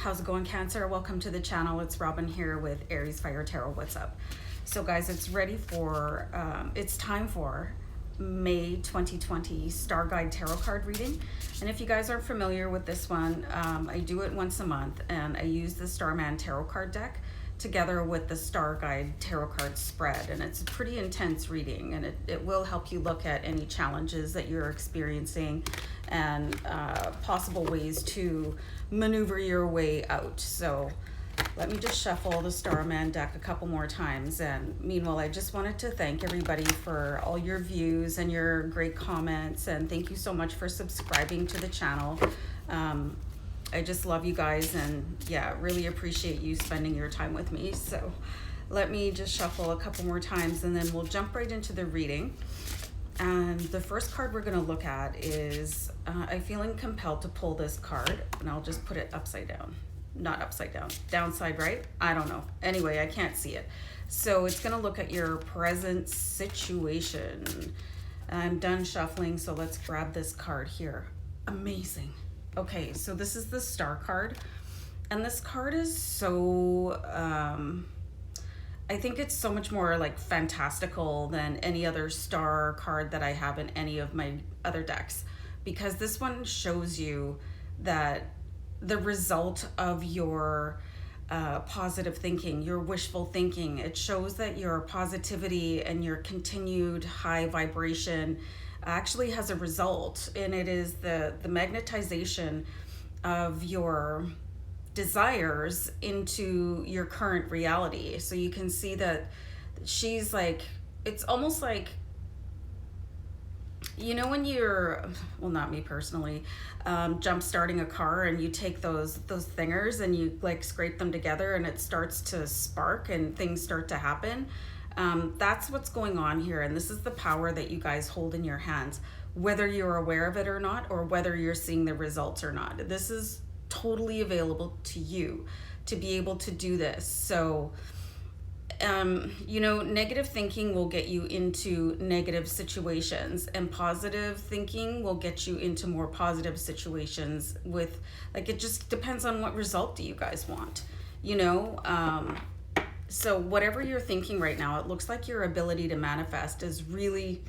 How's it going, Cancer? Welcome to the channel. It's Robin here with AriesFireTarot. What's up? So guys, it's time for May 2020 StarGuide tarot card reading. And if you guys aren't familiar with this one, I do it once a month, and I use the Starman tarot card deck together with the StarGuide tarot card spread. And it's a pretty intense reading, and it will help you look at any challenges that you're experiencing and possible ways to maneuver your way out. So let me just shuffle the Starman deck a couple more times. And meanwhile, I just wanted to thank everybody for all your views and your great comments. And thank you so much for subscribing to the channel. I just love you guys, and yeah, really appreciate you spending your time with me. So let me just shuffle a couple more times, and then we'll jump right into the reading. And the first card we're going to look at is, I'm feeling compelled to pull this card, and I'll just put it upside down. Not upside down, downside right? I don't know. Anyway, I can't see it. So it's going to look at your present situation. I'm done shuffling, so let's grab this card here. Amazing. Okay, so this is the Star card, and this card is so, I think it's so much more like fantastical than any other star card that I have in any of my other decks, because this one shows you that the result of your positive thinking, your wishful thinking, it shows that your positivity and your continued high vibration actually has a result, and it is the magnetization of your desires into your current reality. So you can see that she's like, it's almost like, you know, when you're, well, not me personally, jump starting a car, and you take those thingers and you like scrape them together, and it starts to spark and things start to happen. That's what's going on here, and this is the power that you guys hold in your hands, whether you're aware of it or not, or whether you're seeing the results or not. This is totally available to you to be able to do this. So you know, negative thinking will get you into negative situations, and positive thinking will get you into more positive situations. With, like, it just depends on what result do you guys want, you know. So whatever you're thinking right now, it looks like your ability to manifest is really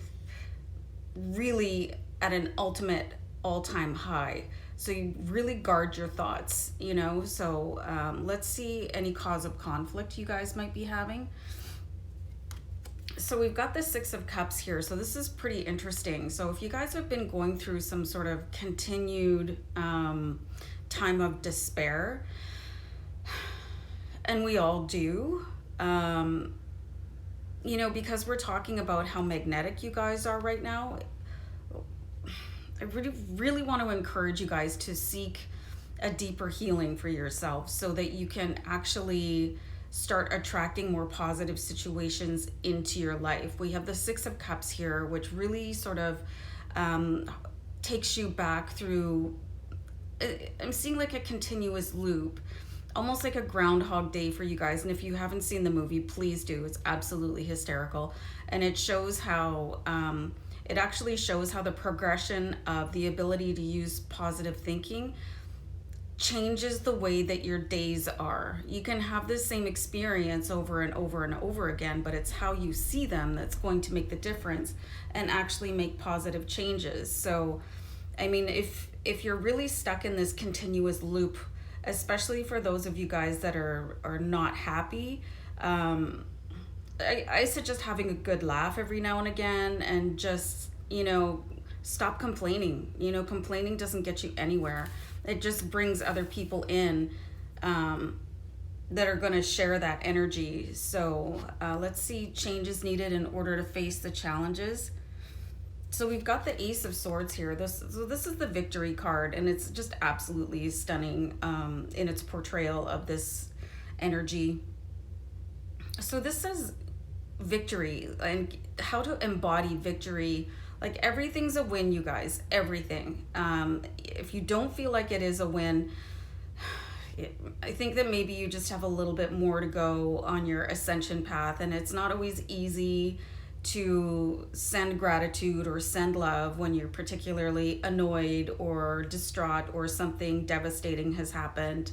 at an ultimate all-time high. So you really guard your thoughts, you know. So let's see any cause of conflict you guys might be having. So we've got the Six of Cups here. So this is pretty interesting. So if you guys have been going through some sort of continued time of despair, and we all do, you know, because we're talking about how magnetic you guys are right now, I really want to encourage you guys to seek a deeper healing for yourself, so that you can actually start attracting more positive situations into your life. We have the Six of Cups here, which really sort of takes you back through, I'm seeing like a continuous loop, almost like a Groundhog Day for you guys. And if you haven't seen the movie, please do. It's absolutely hysterical. And it shows how, it actually shows how the progression of the ability to use positive thinking changes the way that your days are. You can have the same experience over and over and over again, but it's how you see them that's going to make the difference and actually make positive changes. So, I mean, if you're really stuck in this continuous loop, especially for those of you guys that are not happy, I suggest having a good laugh every now and again, and just, you know, stop complaining. You know, complaining doesn't get you anywhere. It just brings other people in that are going to share that energy. So let's see, changes needed in order to face the challenges. So we've got the Ace of Swords here. This is the Victory card, and it's just absolutely stunning in its portrayal of this energy. So this says victory, and how to embody victory. Like, everything's a win, you guys, everything. If you don't feel like it is a win, I think that maybe you just have a little bit more to go on your ascension path, and it's not always easy to send gratitude or send love when you're particularly annoyed or distraught or something devastating has happened.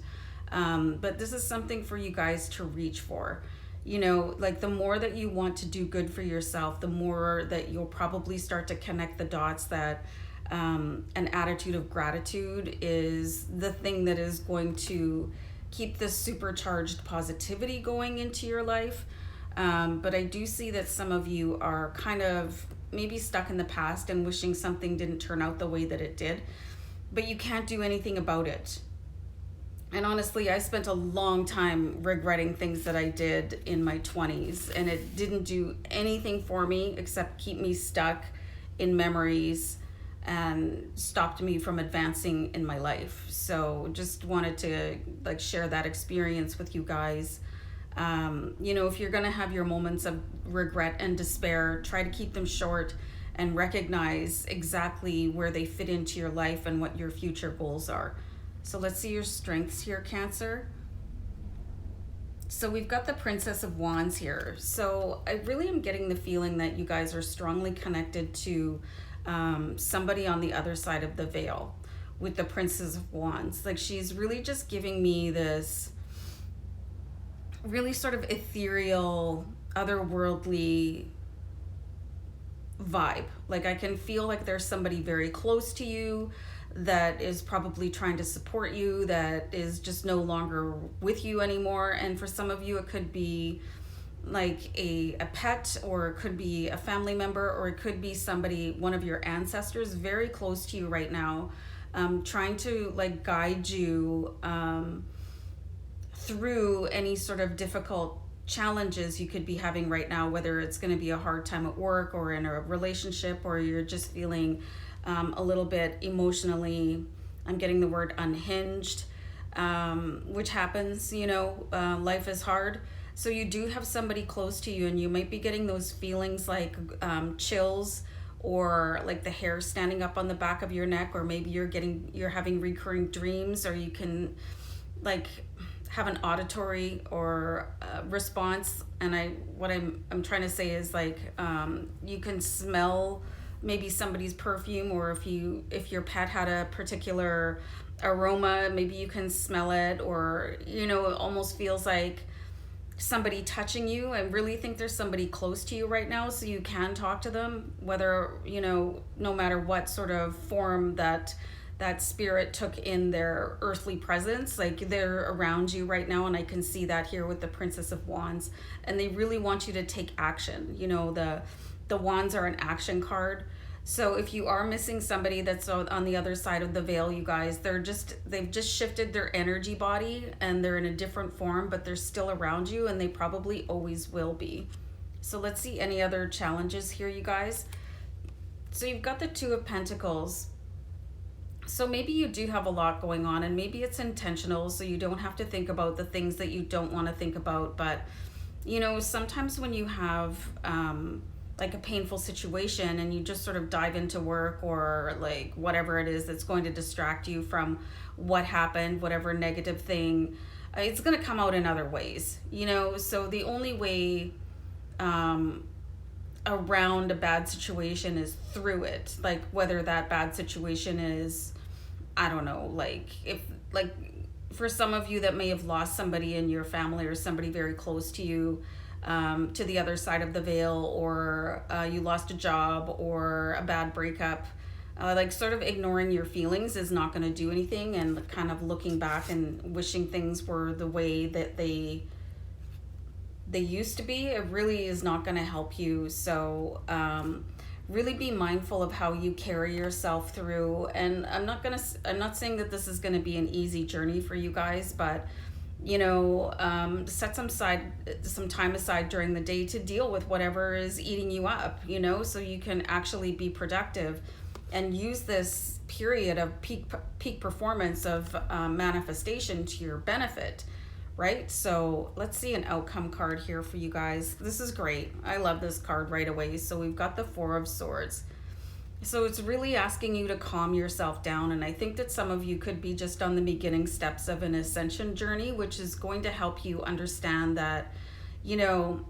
But this is something for you guys to reach for. You know, like the more that you want to do good for yourself, the more that you'll probably start to connect the dots that an attitude of gratitude is the thing that is going to keep this supercharged positivity going into your life. But I do see that some of you are kind of maybe stuck in the past and wishing something didn't turn out the way that it did, but you can't do anything about it. And honestly, I spent a long time regretting things that I did in my 20s, and it didn't do anything for me except keep me stuck in memories and stopped me from advancing in my life. So just wanted to like share that experience with you guys. You know, if you're going to have your moments of regret and despair, try to keep them short and recognize exactly where they fit into your life and what your future goals are. So let's see your strengths here, Cancer. So we've got the Princess of Wands here. So I really am getting the feeling that you guys are strongly connected to somebody on the other side of the veil with the Princess of Wands. Like she's really just giving me this really sort of ethereal, otherworldly vibe. Like I can feel like there's somebody very close to you that is probably trying to support you, that is just no longer with you anymore. And for some of you, it could be like a pet, or it could be a family member, or it could be somebody, one of your ancestors very close to you right now, trying to like guide you through any sort of difficult challenges you could be having right now, whether it's going to be a hard time at work or in a relationship, or you're just feeling a little bit emotionally, I'm getting the word unhinged, which happens, you know, life is hard. So you do have somebody close to you, and you might be getting those feelings like chills, or like the hair standing up on the back of your neck, or maybe you're having recurring dreams, or you can like have an auditory or response. And what I'm trying to say is like you can smell maybe somebody's perfume, or if your pet had a particular aroma, maybe you can smell it, or you know, it almost feels like somebody touching you. I really think there's somebody close to you right now, so you can talk to them, whether, you know, no matter what sort of form that spirit took in their earthly presence, like they're around you right now. And I can see that here with the Princess of Wands, and they really want you to take action. You know, the wands are an action card. So if you are missing somebody that's on the other side of the veil, you guys, they've just shifted their energy body, and they're in a different form, but they're still around you, and they probably always will be. So let's see any other challenges here, you guys. So you've got the Two of Pentacles. So maybe you do have a lot going on, and maybe it's intentional, so you don't have to think about the things that you don't want to think about. But you know, sometimes when you have like a painful situation, and you just sort of dive into work, or like whatever it is that's going to distract you from what happened, whatever negative thing, it's going to come out in other ways, you know. So the only way around a bad situation is through it. Like whether that bad situation is, I don't know, like if like for some of you that may have lost somebody in your family, or somebody very close to you, to the other side of the veil, or you lost a job, or a bad breakup, like sort of ignoring your feelings is not going to do anything, and kind of looking back and wishing things were the way that they used to be, it really is not going to help you. So really be mindful of how you carry yourself through. And I'm not saying that this is going to be an easy journey for you guys, but you know, set some time aside during the day to deal with whatever is eating you up, you know, so you can actually be productive and use this period of peak performance of manifestation to your benefit, right? So let's see an outcome card here for you guys. This is great. I love this card right away. So we've got the Four of Swords. So it's really asking you to calm yourself down. And I think that some of you could be just on the beginning steps of an ascension journey, which is going to help you understand that, you know,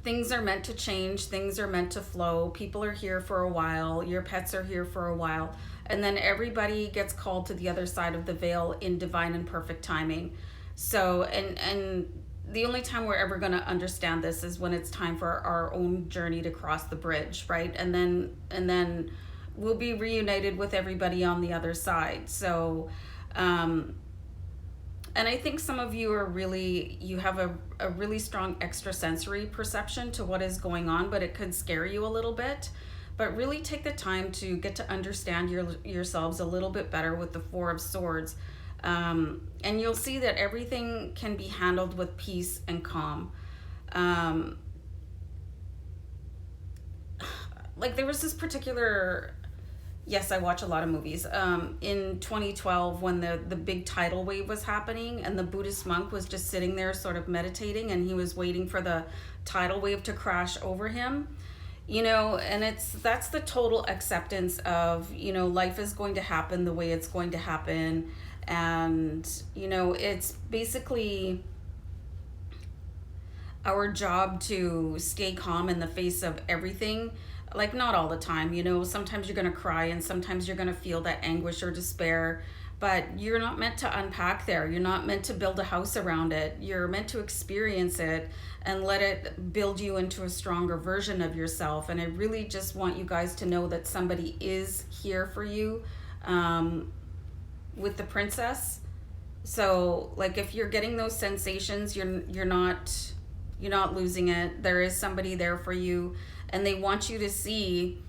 things are meant to change, things are meant to flow, people are here for a while, your pets are here for a while, and then everybody gets called to the other side of the veil in divine and perfect timing. So, and the only time we're ever going to understand this is when it's time for our own journey to cross the bridge, right? And then we'll be reunited with everybody on the other side. So and I think some of you you have a really strong extrasensory perception to what is going on, but it could scare you a little bit. But really take the time to get to understand yourselves a little bit better with the Four of Swords. And you'll see that everything can be handled with peace and calm. Like there was this particular, yes, I watch a lot of movies. In 2012, when the big tidal wave was happening and the Buddhist monk was just sitting there sort of meditating and he was waiting for the tidal wave to crash over him, you know, and that's the total acceptance of, you know, life is going to happen the way it's going to happen. And, you know, it's basically our job to stay calm in the face of everything. Like, not all the time, you know, sometimes you're going to cry and sometimes you're going to feel that anguish or despair, but you're not meant to unpack there. You're not meant to build a house around it. You're meant to experience it and let it build you into a stronger version of yourself. And I really just want you guys to know that somebody is here for you with the princess. So like if you're getting those sensations, you're not losing it. There is somebody there for you, and they want you to see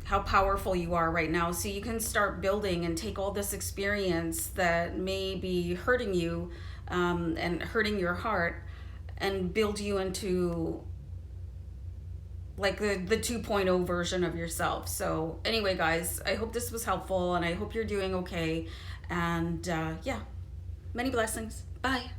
how powerful you are right now, so you can start building and take all this experience that may be hurting you and hurting your heart, and build you into like the 2.0 version of yourself. So anyway, guys, I hope this was helpful, and I hope you're doing okay. And yeah, many blessings. Bye.